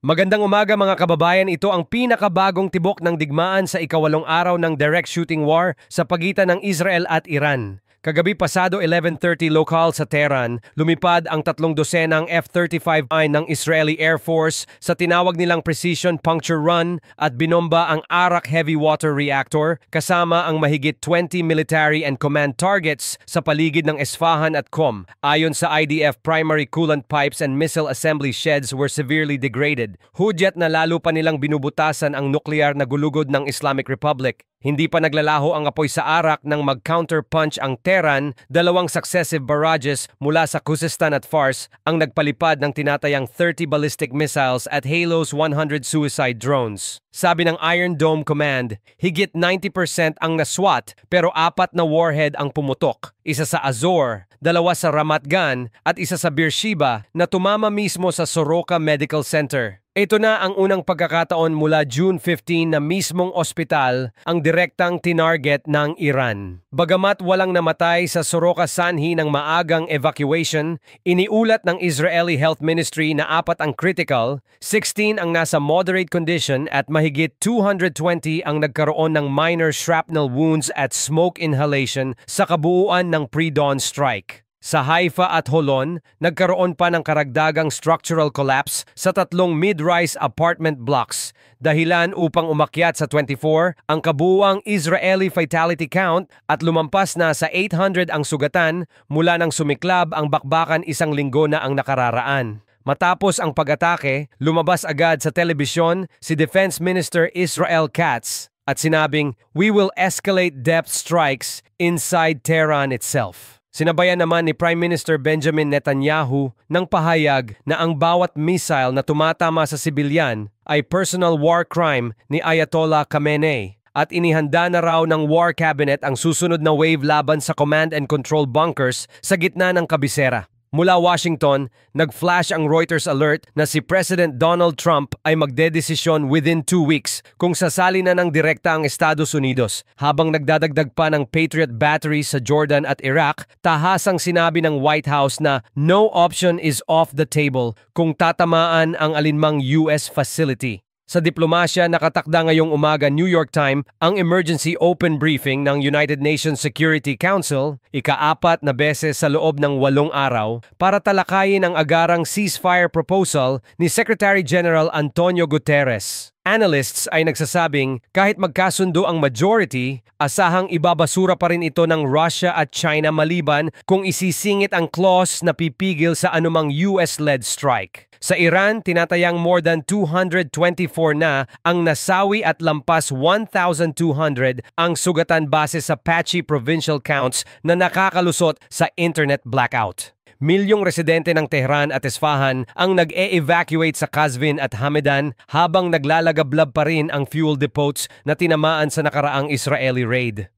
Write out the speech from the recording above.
Magandang umaga mga kababayan, ito ang pinakabagong tibok ng digmaan sa ikawalong araw ng direct shooting war sa pagitan ng Israel at Iran. Kagabi pasado 11:30 lokal sa Tehran, lumipad ang 32 F-35I ng Israeli Air Force sa tinawag nilang Precision Puncture Run at binomba ang Arak Heavy Water Reactor kasama ang mahigit 20 military and command targets sa paligid ng Esfahan at Qom. Ayon sa IDF, primary coolant pipes and missile assembly sheds were severely degraded. Hudyat na lalo pa nilang binubutasan ang nuklear na gulugod ng Islamic Republic. Hindi pa naglalaho ang apoy sa Arak nang mag-counterpunch ang Tehran, dalawang successive barrages mula sa Khuzestan at Fars ang nagpalipad ng tinatayang 30 ballistic missiles at Halos 100 suicide drones. Sabi ng Iron Dome Command, higit 90% ang naswat pero 4 na warhead ang pumutok. Isa sa Azor, 2 sa Ramat Gan at isa sa Beersheba na tumama mismo sa Soroka Medical Center. Ito na ang unang pagkakataon mula June 15 na mismong ospital ang direktang tinarget ng Iran. Bagamat walang namatay sa Soroka sanhi ng maagang evacuation, iniulat ng Israeli Health Ministry na 4 ang critical, 16 ang nasa moderate condition at mahigit 220 ang nagkaroon ng minor shrapnel wounds at smoke inhalation sa kabuuan ng pre-dawn strike. Sa Haifa at Holon, nagkaroon pa ng karagdagang structural collapse sa 3 mid-rise apartment blocks, dahilan upang umakyat sa 24 ang kabuuang Israeli fatality count at lumampas na sa 800 ang sugatan mula nang sumiklab ang bakbakan 1 linggo na ang nakararaan. Matapos ang pag-atake, lumabas agad sa telebisyon si Defense Minister Israel Katz at sinabing, "We will escalate depth strikes inside Tehran itself." Sinabayan naman ni Prime Minister Benjamin Netanyahu ng pahayag na ang bawat missile na tumatama sa sibilyan ay personal war crime ni Ayatollah Khamenei at inihanda na raw ng War Cabinet ang susunod na wave laban sa command and control bunkers sa gitna ng kabisera. Mula Washington, nag-flash ang Reuters alert na si President Donald Trump ay magdedesisyon within 2 weeks kung sasali na ng direkta ang Estados Unidos. Habang nagdadagdag pa ng Patriot batteries sa Jordan at Iraq, tahasang sinabi ng White House na no option is off the table kung tatamaan ang alinmang US facility. Sa diplomasya, nakatakda ngayong umaga New York Times ang emergency open briefing ng United Nations Security Council, ika-4 na beses sa loob ng 8 araw, para talakayin ang agarang ceasefire proposal ni Secretary General Antonio Guterres. Analysts ay nagsasabing kahit magkasundo ang majority, asahang ibabasura pa rin ito ng Russia at China maliban kung isisingit ang clause na pipigil sa anumang US-led strike. Sa Iran, tinatayang more than 224 na ang nasawi at lampas 1,200 ang sugatan base sa patchy provincial counts na nakakalusot sa internet blackout. Milyong residente ng Tehran at Esfahan ang nag-e-evacuate sa Qazvin at Hamadan habang naglalagablab pa rin ang fuel depots na tinamaan sa nakaraang Israeli raid.